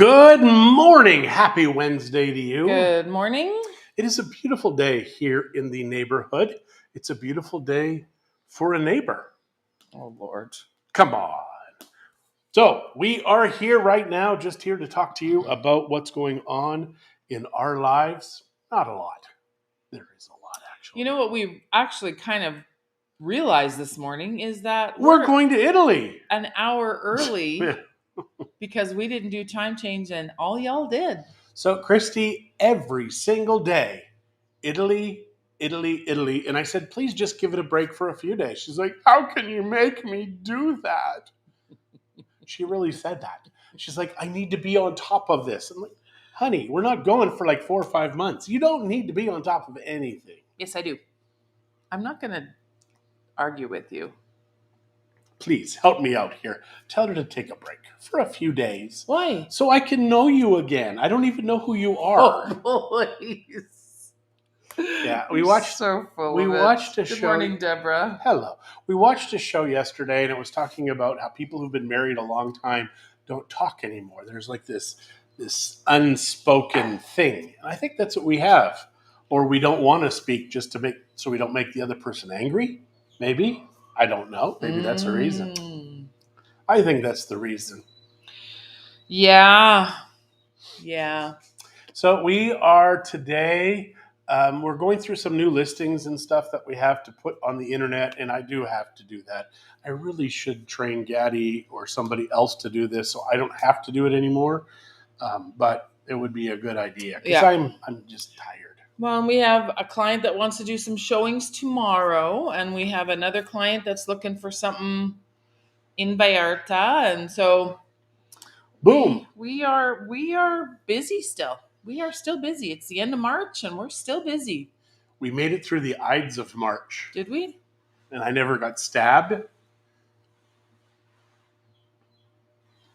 Good morning. Happy Wednesday to you. Good morning. It is a beautiful day here in the neighborhood. It's a beautiful day for a neighbor. Oh, Lord. Come on. So we are here right now, just here to talk to you about what's going on in our lives. Not a lot. There is a lot, actually. You know what we actually kind of realized this morning is that We're going to Italy. an hour early Yeah. because we didn't do time change and all y'all did. So Christy, every single day, Italy, Italy, Italy. And I said, please just give it a break for a few days. She's like, how can you make me do that? She really said that. She's like, I need to be on top of this. I'm like, honey, we're not going for like 4 or 5 months. You don't need to be on top of anything. Yes, I do. I'm not going to argue with you. Please help me out here. Tell her to take a break for a few days. Why? So I can know you again. I don't even know who you are. Oh, please. Yeah, we You're watched. so full We of it. watched a Good show. morning, Deborah. Hello. We watched a show yesterday, and it was talking about how people who've been married a long time don't talk anymore. There's like this unspoken thing, and I think that's what we have. Or we don't want to speak just to make so we don't make the other person angry. Maybe. I don't know. Maybe that's the reason. I think that's the reason. Yeah. So we are today. We're going through some new listings and stuff that we have to put on the internet, and I do have to do that. I really should train Gaddy or somebody else to do this, so I don't have to do it anymore. But it would be a good idea because I'm just tired. Well, we have a client that wants to do some showings tomorrow, and we have another client that's looking for something in Vallarta, and so Boom. we are busy still. We are still busy. It's the end of March, and we're still busy. We made it through the Ides of March. Did we? And I never got stabbed.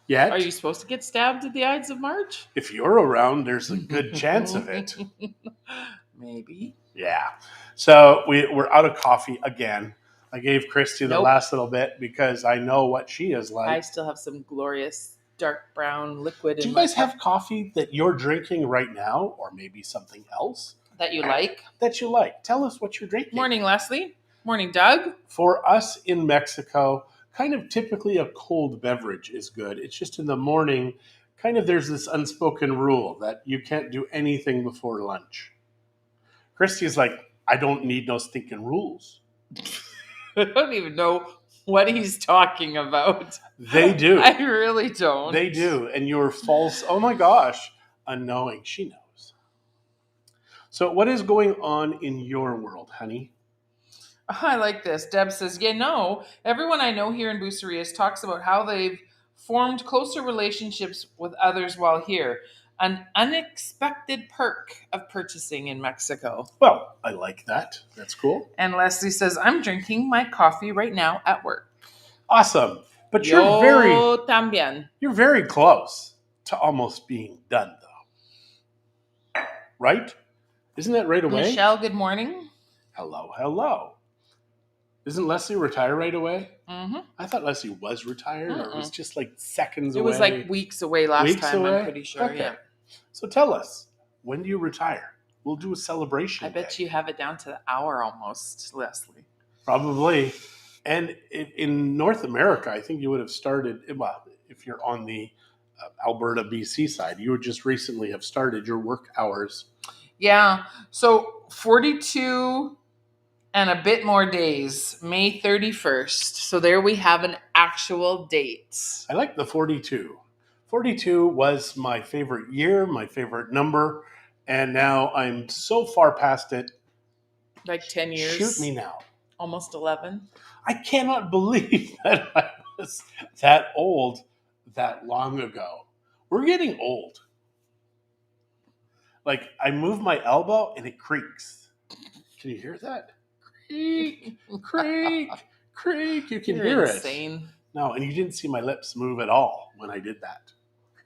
Yet. Are you supposed to get stabbed at the Ides of March? If you're around, there's a good chance of it. Maybe. Yeah. So we're out of coffee again. I gave Christy the Nope. last little bit because I know what she is like. I still have some glorious dark brown liquid. Do you guys have coffee that you're drinking right now, or maybe something else that you like? That you like. Tell us what you're drinking. Morning, Leslie. Morning, Doug. For us in Mexico, kind of typically a cold beverage is good. It's just in the morning, kind of there's this unspoken rule that you can't do anything before lunch. Christy's like, I don't need no stinking rules. I don't even know what he's talking about. They do. I really don't. They do. And you're false, oh my gosh, unknowing. She knows. So what is going on in your world, honey? I like this. Deb says, everyone I know here in Bucerias talks about how they've formed closer relationships with others while here. An unexpected perk of purchasing in Mexico. Well, I like that. That's cool. And Leslie says, I'm drinking my coffee right now at work. Awesome. But Yo you're también. very close to almost being done, though. Right? Isn't that right away? Michelle, good morning. Hello. Isn't Leslie retired right away? Mm-hmm. I thought Leslie was retired, or it was just like seconds away. It was like weeks away last time, I'm pretty sure. Okay. Yeah. So tell us, when do you retire? We'll do a celebration. I bet you have it down to the hour almost, Leslie. Probably. And in North America, I think you would have started, well, if you're on the Alberta, BC side, you would just recently have started your work hours. Yeah. So 42 and a bit more days, May 31st. So there we have an actual date. I like the 42. 42 was my favorite year, my favorite number, and now I'm so far past it. Like 10 years. Shoot me now. Almost 11. I cannot believe that I was that old that long ago. We're getting old. Like, I move my elbow and it creaks. Can you hear that? Creak, creak, creak. You can hear insane. It. No, and you didn't see my lips move at all when I did that.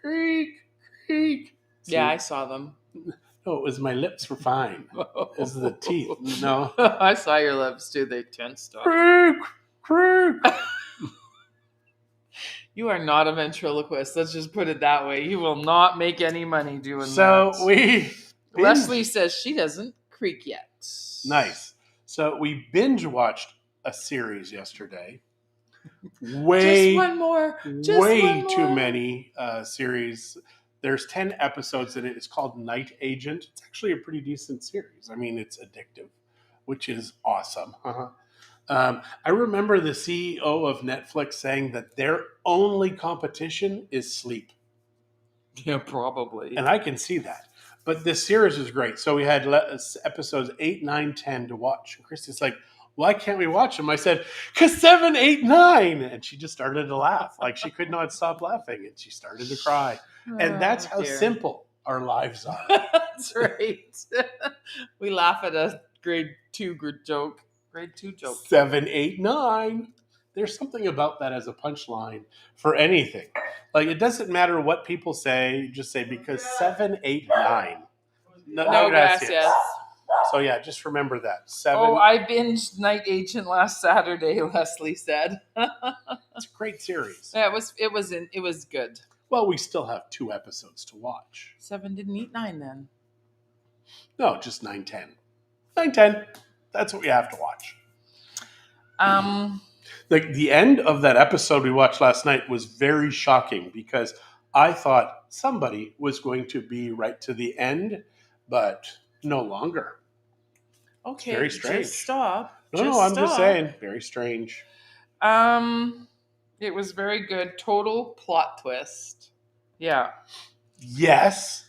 Creak, creak. See? Yeah, I saw them. No, it was my lips were fine. It was the teeth. No. I saw your lips too. They tensed up. Creak, creak. You are not a ventriloquist. Let's just put it that way. You will not make any money doing So that. we Leslie says she doesn't creak yet. Nice. So we binge watched a series yesterday. Just one more. Way too many series. There's 10 episodes in it. It's called Night Agent. It's actually a pretty decent series. I mean, it's addictive, which is awesome. I remember the CEO of Netflix saying that their only competition is sleep. Yeah, probably. And I can see that. But this series is great. So we had episodes 8, 9, 10 to watch. And Christy's like, why can't we watch them? I said, because 7, 8, 9. And she just started to laugh. Like she could not stop laughing. And she started to cry. And that's how simple our lives are. That's right. We laugh at a grade 2 joke. Grade 2 joke. 7, 8, 9. There's something about that as a punchline for anything. Like it doesn't matter what people say, just say because 7, 8, 9. No, gracias. So yeah, just remember that. 7. Oh, I binged Night Agent last Saturday, Leslie said. It's a great series. Yeah, it was good. Well, we still have 2 episodes to watch. 7 didn't eat 9 then. No, just 9, 10. 9, 10. That's what we have to watch. The end of that episode we watched last night was very shocking because I thought somebody was going to be right to the end, but no longer. Okay, it's very strange. Just stop. I'm just saying, very strange. It was very good. Total plot twist. Yeah. Yes,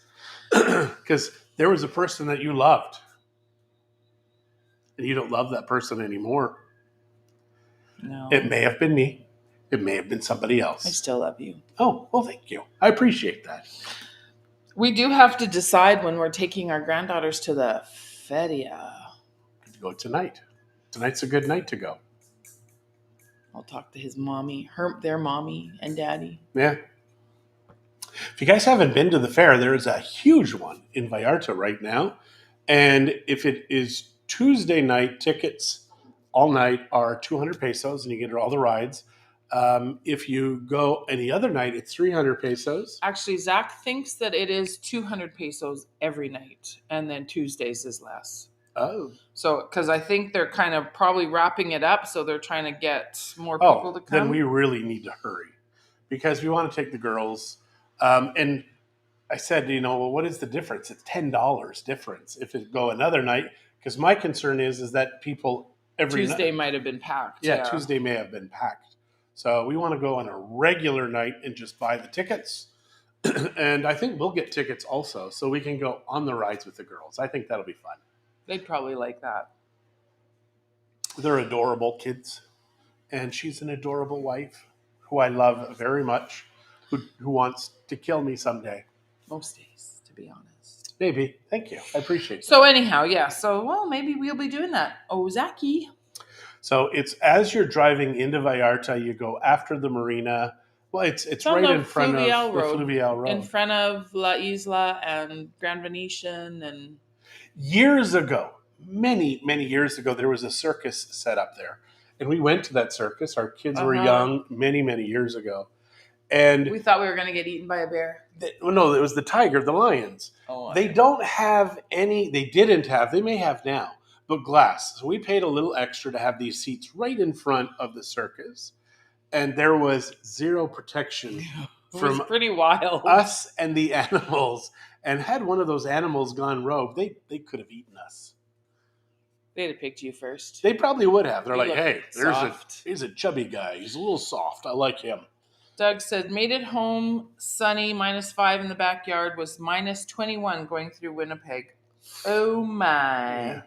because there was a person that you loved, and you don't love that person anymore. No. It may have been me. It may have been somebody else. I still love you. Oh, well, thank you. I appreciate that. We do have to decide when we're taking our granddaughters to the feria. Go tonight. Tonight's a good night to go. I'll talk to his mommy, their mommy and daddy. Yeah. If you guys haven't been to the fair, there is a huge one in Vallarta right now. And if it is Tuesday night, tickets all night are 200 pesos and you get all the rides. If you go any other night, it's 300 pesos. Actually, Zach thinks that it is 200 pesos every night, and then Tuesdays is less. Oh. So, because I think they're kind of probably wrapping it up, so they're trying to get more people to come. Then we really need to hurry because we want to take the girls. And I said, well, what is the difference? It's $10 difference if it go another night. Because my concern is that people every Tuesday night, might have been packed. Yeah, Tuesday may have been packed. So we want to go on a regular night and just buy the tickets. And I think we'll get tickets also, so we can go on the rides with the girls. I think that'll be fun. They'd probably like that. They're adorable kids. And she's an adorable wife who I love very much, who wants to kill me someday. Most days, to be honest. Maybe. Thank you. I appreciate it. So anyhow, yeah. So, well, maybe we'll be doing that. Ozaki. So it's as you're driving into Vallarta, you go after the marina. Well, it's right in front of the Fluvial Road. In front of La Isla and Grand Venetian. And years ago, many, many years ago, there was a circus set up there. And we went to that circus. Our kids were young many, many years ago. And we thought we were going to get eaten by a bear. No, it was the tiger, the lions. Oh, they don't have any, they didn't have, they may have now, but glass. So we paid a little extra to have these seats right in front of the circus. And there was zero protection from pretty wild. Us and the animals. And had one of those animals gone rogue, they could have eaten us. They'd have picked you first. They probably would have. They're like, hey, he's a chubby guy. He's a little soft. I like him. Doug said, made it home sunny, -5 in the backyard, was -21 going through Winnipeg. Oh my. Yeah.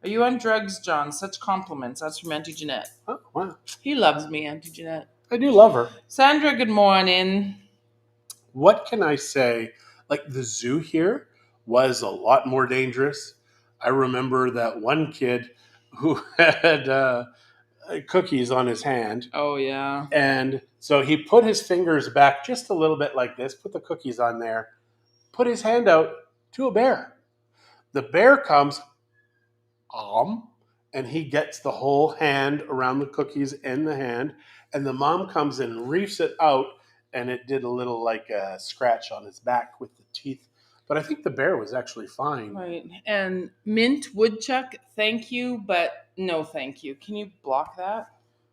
Are you on drugs, John? Such compliments. That's from Auntie Jeanette. Oh, wow. He loves me, Auntie Jeanette. I do love her. Sandra, good morning. What can I say? Like the zoo here was a lot more dangerous. I remember that one kid who had cookies on his hand. Oh, yeah. And so he put his fingers back just a little bit like this, put the cookies on there, put his hand out to a bear. The bear comes, and he gets the whole hand around the cookies in the hand, and the mom comes and reefs it out and it did a little like a scratch on his back with the teeth. But I think the bear was actually fine. Right. And mint woodchuck, thank you, but no thank you. Can you block that?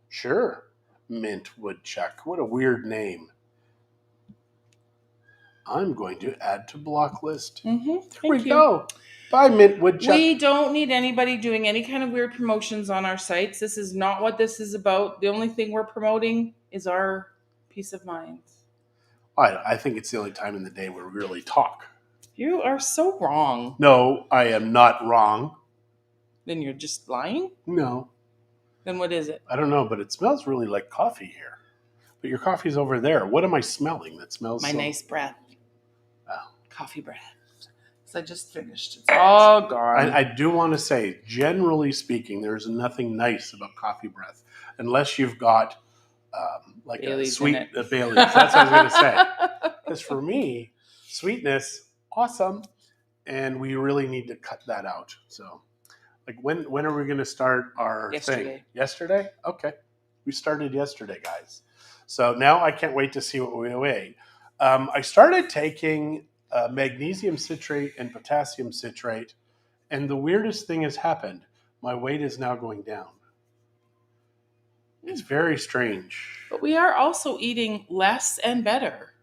Sure. Mint woodchuck. What a weird name. I'm going to add to block list. There we go. Bye, Mint woodchuck. We don't need anybody doing any kind of weird promotions on our sites. This is not what this is about. The only thing we're promoting is our peace of mind. I think it's the only time in the day where we really talk. You are so wrong. No, I am not wrong. Then you're just lying? No. Then what is it? I don't know, but it smells really like coffee here. But your coffee's over there. What am I smelling that smells My nice breath. Oh. Coffee breath. So I just finished. It's all gone. I do want to say, generally speaking, there's nothing nice about coffee breath, unless you've got like Bailey's a sweet in it. Bailey's. That's what I was going to say. Because for me, sweetness, awesome, and we really need to cut that out. So, like, when are we going to start our thing? Yesterday? Okay, we started yesterday, guys. So now I can't wait to see what we weigh. I started taking magnesium citrate and potassium citrate, and the weirdest thing has happened. My weight is now going down. It's very strange. But we are also eating less and better.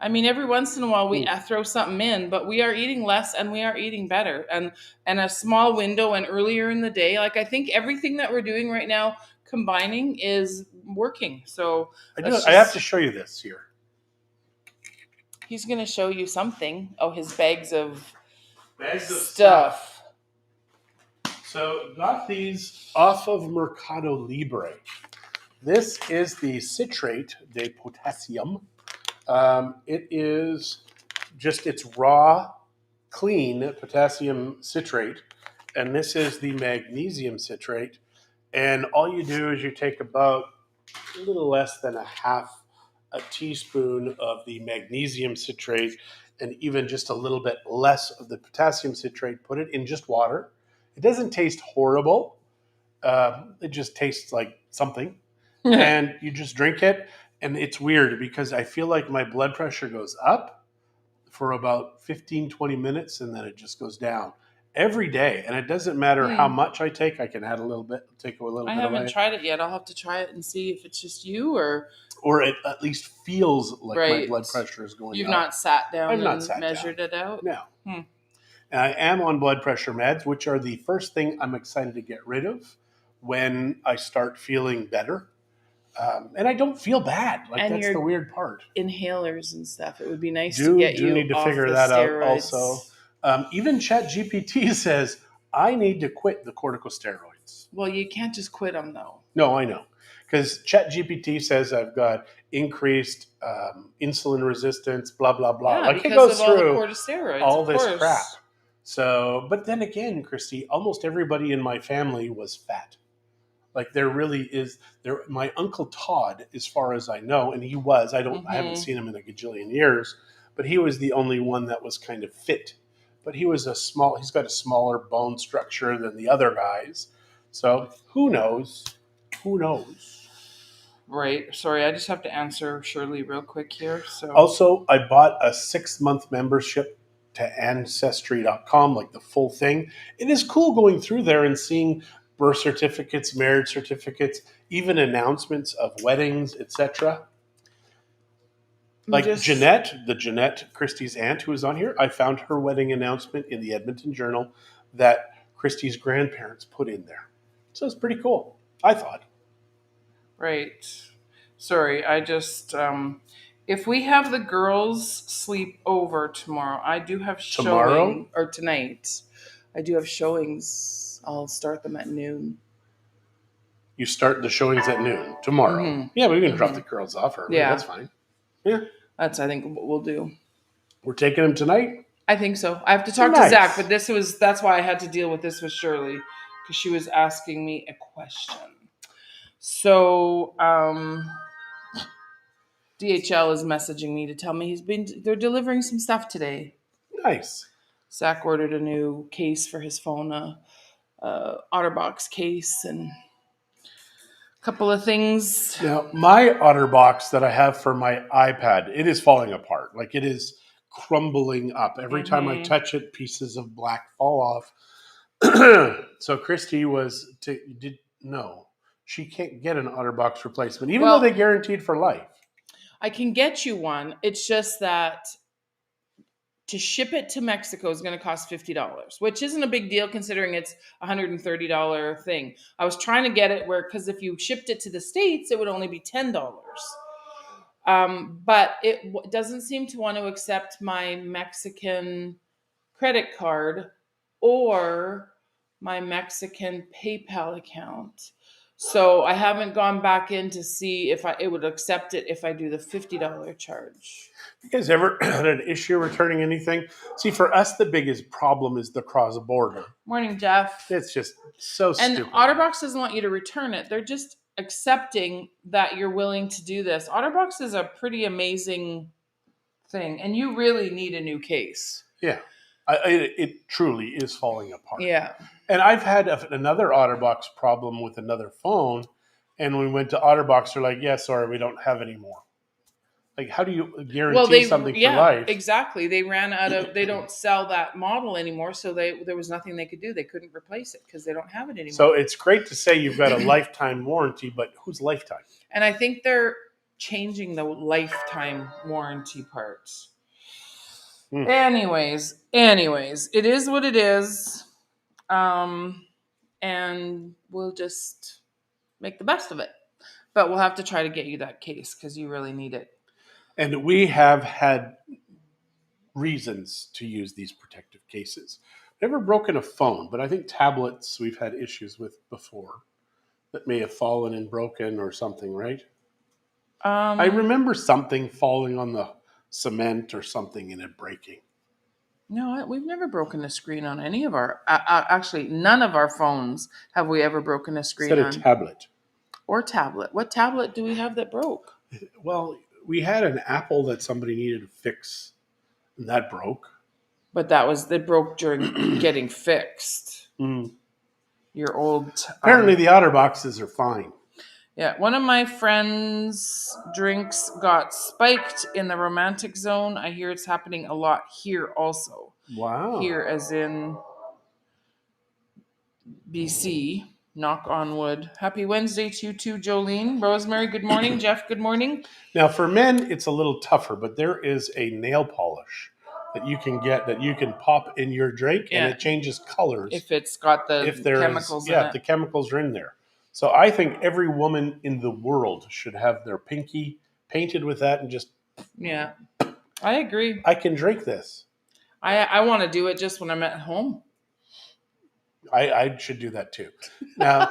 I mean, every once in a while we throw something in, but we are eating less and we are eating better. And a small window and earlier in the day, like I think everything that we're doing right now combining is working. So I have to show you this here. He's going to show you something. Oh, his bags of stuff. So got these off of Mercado Libre. This is the citrate de potassium. It is just its raw, clean potassium citrate. And this is the magnesium citrate. And all you do is you take about a little less than a teaspoon of the magnesium citrate and even just a little bit less of the potassium citrate, put it in just water. It doesn't taste horrible. It just tastes like something. And you just drink it. And it's weird because I feel like my blood pressure goes up for about 15, 20 minutes and then it just goes down every day. And it doesn't matter how much I take. I can add a little bit, take a little bit away. I haven't tried it yet. I'll have to try it and see if it's just you or it at least feels like my blood pressure is going up. You've not sat down and measured it out? No. And I am on blood pressure meds, which are the first thing I'm excited to get rid of when I start feeling better. And I don't feel bad. Like, and that's the weird part. Inhalers and stuff. It would be nice to get you need to off figure the that steroids. out also. Even ChatGPT says, I need to quit the corticosteroids. Well, you can't just quit them, though. No, I know. Because ChatGPT says I've got increased insulin resistance, blah, blah, blah. Yeah, like, it goes through all the corticosteroids, all this crap. So, but then again, Christy, almost everybody in my family was fat. Like, there really is there. My uncle Todd, as far as I know, and he was. I haven't seen him in a gajillion years, but he was the only one that was kind of fit. But he was he's got a smaller bone structure than the other guys. So who knows? Who knows? Right. Sorry, I just have to answer Shirley real quick here. So also, I bought a 6-month membership to Ancestry.com, like the full thing. It is cool going through there and seeing birth certificates, marriage certificates, even announcements of weddings, etc. Like Jeanette, Christie's aunt who was on here, I found her wedding announcement in the Edmonton Journal that Christie's grandparents put in there. So it's pretty cool, I thought. Right. Sorry, I just if we have the girls sleep over tomorrow, I do have tonight. I do have showings. I'll start them at noon. You start the showings at noon tomorrow. Mm-hmm. Yeah, we can drop the girls off early. Yeah, that's fine. Yeah, that's I think what we'll do. We're taking them tonight. I think so. I have to talk to Zach, but that's why I had to deal with this with Shirley because she was asking me a question. So DHL is messaging me to tell me they're delivering some stuff today. Nice. Zach ordered a new case for his phone, OtterBox case, and couple of things. Now, my OtterBox that I have for my iPad, it is falling apart. Like it is crumbling up. Every time I touch it, pieces of black fall off. So Christy no, she can't get an OtterBox replacement, even though they guaranteed for life. I can get you one. It's just that to ship it to Mexico is going to cost $50, which isn't a big deal considering it's a $130 thing. I was trying to get it because if you shipped it to the States, it would only be $10. But it doesn't seem to want to accept my Mexican credit card or my Mexican PayPal account. So I haven't gone back in to see if it would accept it if I do the $50 charge. You guys ever had an issue returning anything? See, for us, the biggest problem is the cross-border. Morning, Jeff. It's just so stupid. And OtterBox doesn't want you to return it. They're just accepting that you're willing to do this. OtterBox is a pretty amazing thing, and you really need a new case. Yeah. It truly is falling apart. Yeah. And I've had another OtterBox problem with another phone, and when we went to OtterBox, they're like, yeah, sorry, we don't have any more. Like, how do you guarantee something for life? Exactly. They ran out of, they don't sell that model anymore, so there was nothing they could do. They couldn't replace it because they don't have it anymore. So it's great to say you've got a lifetime warranty, but whose lifetime? And I think they're changing the lifetime warranty parts. Anyways, it is what it is. And we'll just make the best of it. But we'll have to try to get you that case because you really need it. And we have had reasons to use these protective cases. Never broken a phone, but I think tablets we've had issues with before that may have fallen and broken or something, right? I remember something falling on the cement or something and it breaking. No, we've never broken a screen on any of our... actually, none of our phones have we ever broken a screen on. Instead of tablet. Or tablet. What tablet do we have that broke? Well, we had an Apple that somebody needed to fix, and that broke. But that broke during getting fixed. Your old... Apparently the OtterBoxes are fine. Yeah, one of my friends' drinks got spiked in the romantic zone. I hear it's happening a lot here also. Wow. Here as in BC. Knock on wood. Happy Wednesday to you too, Jolene. Rosemary, good morning. Jeff, good morning. Now, for men, it's a little tougher, but there is a nail polish that you can get that you can pop in your drink, and it changes colors. If it's got the chemicals in it. Yeah, the chemicals are in there. So I think every woman in the world should have their pinky painted with that and just... Yeah, I agree. I can drink this. I want to do it just when I'm at home. I should do that too. Now,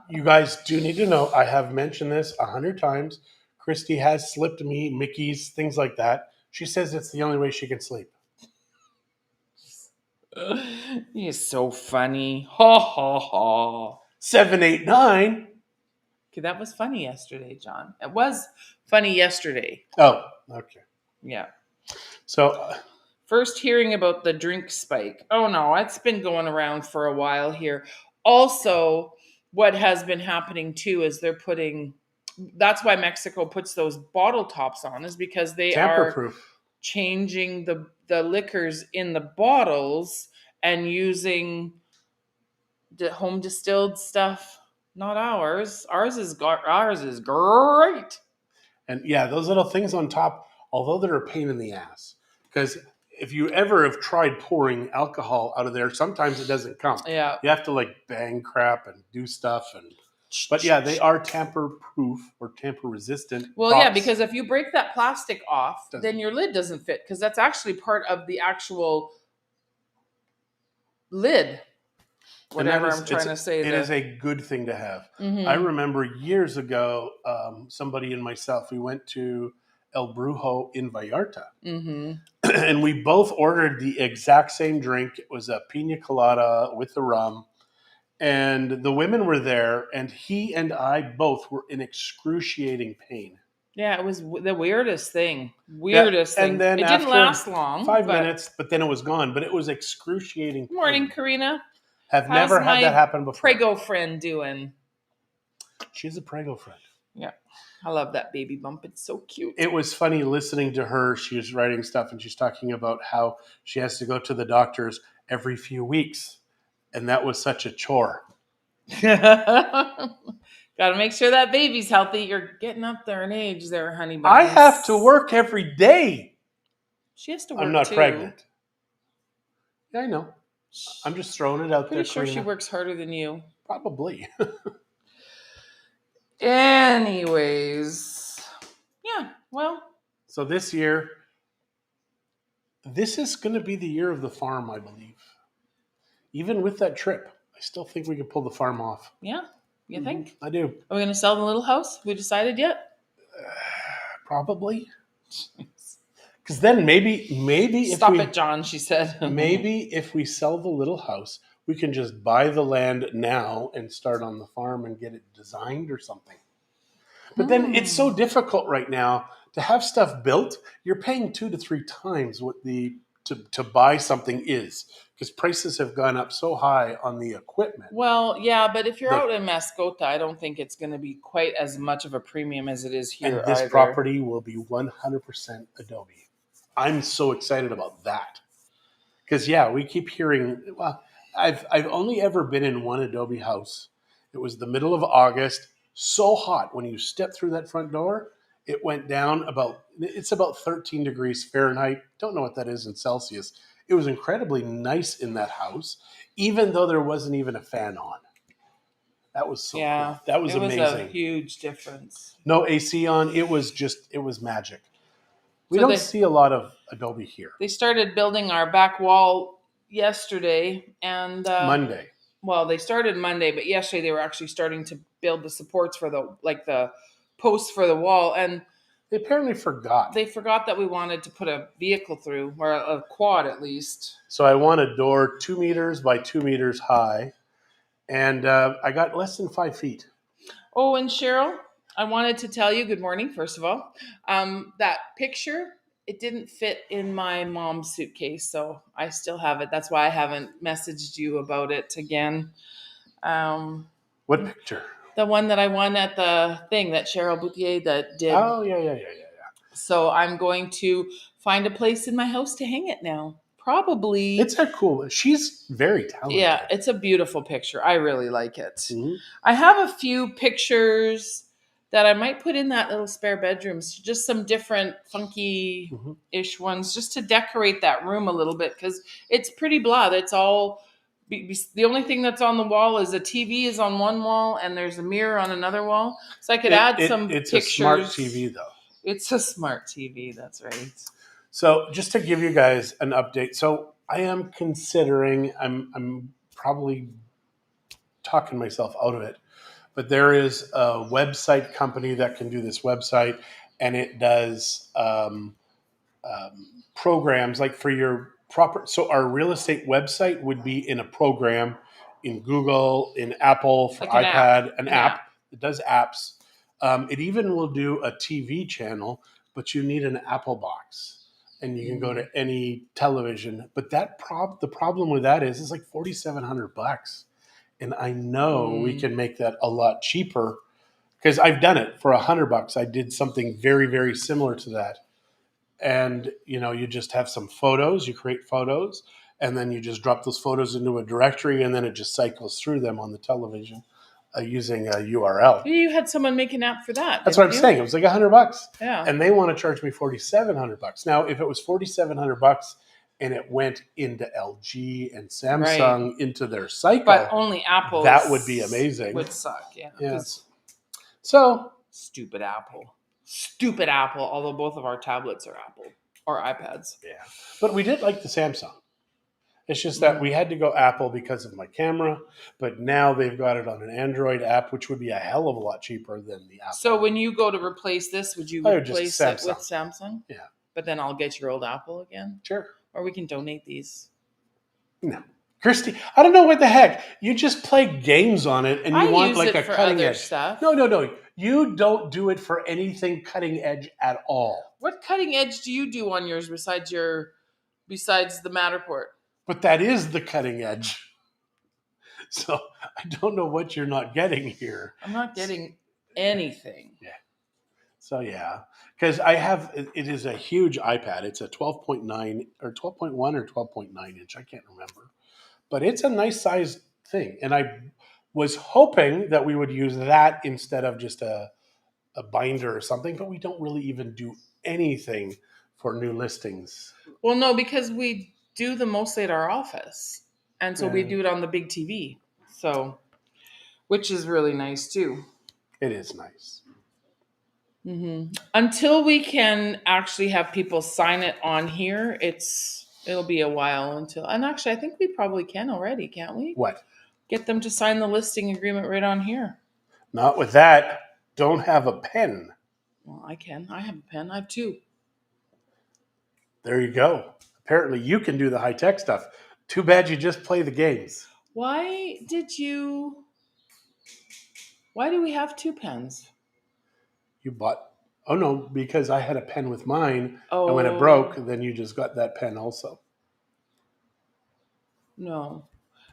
you guys do need to know, I have mentioned this 100 times. Christy has slipped me Mickey's, things like that. She says it's the only way she can sleep. You're so funny. Ha, ha, ha. 789. Okay, that was funny yesterday, John. It was funny yesterday. Oh, okay. Yeah. So... First hearing about the drink spike. Oh no, it's been going around for a while here. Also, what has been happening too is that's why Mexico puts those bottle tops on, is because they are changing the liquors in the bottles and using home distilled stuff. Not ours. Ours is great. And yeah, those little things on top, although they're a pain in the ass, because if you ever have tried pouring alcohol out of there, sometimes it doesn't come. Yeah. You have to like bang crap and do stuff. But yeah, they are tamper-proof or tamper-resistant. Well, yeah, because if you break that plastic off, then your lid doesn't fit, because that's actually part of the actual lid. Whatever I'm trying to say. It is a good thing to have. Mm-hmm. I remember years ago, somebody and myself, we went to El Brujo in Vallarta. Mm-hmm. And we both ordered the exact same drink. It was a pina colada with the rum. And the women were there, and he and I both were in excruciating pain. Yeah, it was the weirdest thing. Thing. And then it didn't last long. 5 minutes, but then it was gone. But it was excruciating pain. Morning, Karina. Have never had that happen before. Prego friend doing? She has a prego friend. Yeah. I love that baby bump. It's so cute. It was funny listening to her. She was writing stuff and she's talking about how she has to go to the doctors every few weeks. And that was such a chore. Got to make sure that baby's healthy. You're getting up there in age there, honey buns. I have to work every day. She has to work I'm not too. pregnant. Yeah, I know. I'm just throwing it out there. Pretty sure she Karina. works harder than you. Probably. Anyways. Yeah, well. So this year, this is going to be the year of the farm, I believe. Even with that trip, I still think we can pull the farm off. Yeah, you think? I do. Are we going to sell the little house? Have we decided yet? Probably. Because then maybe Stop it, John, she said. maybe if we sell the little house, we can just buy the land now and start on the farm and get it designed or something. But then it's so difficult right now to have stuff built. You're paying 2 to 3 times what to buy something is, because prices have gone up so high on the equipment. Well, yeah, but if you're out in Mascota, I don't think it's going to be quite as much of a premium as it is here. And this either. property will be 100% adobe. I'm so excited about that. Because, yeah, we keep hearing, well, I've only ever been in one adobe house. It was the middle of August, so hot. When you step through that front door, it went down it's about 13 degrees Fahrenheit. Don't know what that is in Celsius. It was incredibly nice in that house, even though there wasn't even a fan on. That was so cool. That was amazing. It was a huge difference. No AC on. It was magic. We don't see a lot of adobe here. They started building our back wall yesterday and Monday. Well, they started Monday, but yesterday they were actually starting to build the supports for the posts for the wall, and they apparently forgot. They forgot that we wanted to put a vehicle through, or a quad at least. So I want a door 2 meters by 2 meters high, and I got less than 5 feet. Oh, and Cheryl, I wanted to tell you, good morning, first of all. That picture, it didn't fit in my mom's suitcase, so I still have it. That's why I haven't messaged you about it again. What picture? The one that I won at the thing that Cheryl Boutier that did. Oh, yeah. So I'm going to find a place in my house to hang it now. Probably. It's a cool. She's very talented. Yeah, it's a beautiful picture. I really like it. Mm-hmm. I have a few pictures that I might put in that little spare bedroom. So just some different funky-ish ones just to decorate that room a little bit because it's pretty blah. It's all... The only thing that's on the wall is a TV is on one wall and there's a mirror on another wall. So I could add some pictures. It's a smart TV, though. It's a smart TV. That's right. So just to give you guys an update. So I am considering, I'm probably talking myself out of it, but there is a website company that can do this website, and it does programs like for your proper. So our real estate website would be in a program in Google, in Apple for like iPad, an app. It does apps. It even will do a TV channel, but you need an Apple box. And you can go to any television, but the problem with that is it's like $4,700, and I know we can make that a lot cheaper because I've done it for $100. I did something very, very similar to that, and you just have some photos, you create photos, and then you just drop those photos into a directory, and then it just cycles through them on the television. Using a URL. You had someone make an app for that. That's what I'm saying. It was like $100. Yeah. And they want to charge me $4,700. Now, if it was $4,700 and it went into LG and Samsung into their cycle, but only Apple, that would be amazing. Would suck, yeah. Yes. So stupid Apple. Although both of our tablets are Apple or iPads. Yeah, but we did like the Samsung. It's just that we had to go Apple because of my camera, but now they've got it on an Android app, which would be a hell of a lot cheaper than the Apple. So when you go to replace this, would you replace it with Samsung? Yeah. But then I'll get your old Apple again? Sure. Or we can donate these. No. Christy, I don't know what the heck. You just play games on it and you want like a cutting edge stuff. No. You don't do it for anything cutting edge at all. What cutting edge do you do on yours besides the Matterport? But that is the cutting edge. So I don't know what you're not getting here. I'm not getting anything. Yeah. So yeah, because I have it is a huge iPad. It's a 12.9 or 12.1 or 12.9 inch. I can't remember, but it's a nice sized thing. And I was hoping that we would use that instead of just a binder or something. But we don't really even do anything for new listings. Well, no, because we do them mostly at our office. And so we Yeah, do it on the big TV. So, which is really nice too. it is nice. Until we can actually have people sign it on here, it'll be a while until. And actually, I think we probably can already, can't we? What? Get them to sign the listing agreement right on here. Not with that. Don't have a pen. Well, I can. I have a pen. I have two. There you go. Apparently, you can do the high tech stuff. Too bad you just play the games. Why did you? Why do we have two pens? You bought. Oh no, because I had a pen with mine, and when it Oh broke, then you just got that pen also. no,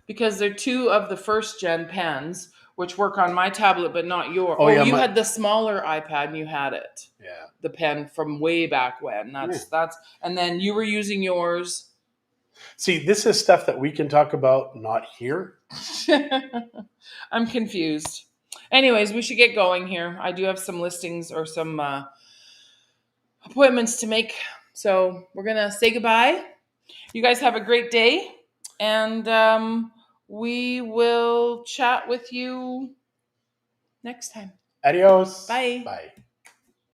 because they're two of the first gen pens, which work on my tablet, but not your. Oh Oh, yeah, you had the smaller iPad and you had it. yeah. The pen from way back when. That's and then you were using yours. See, this is stuff that we can talk about, not here. I'm confused. Anyways, we should get going here. I do have some listings or some appointments to make. So we're going to say goodbye. You guys have a great day. And we will chat with you next time. Adios. Bye. Bye.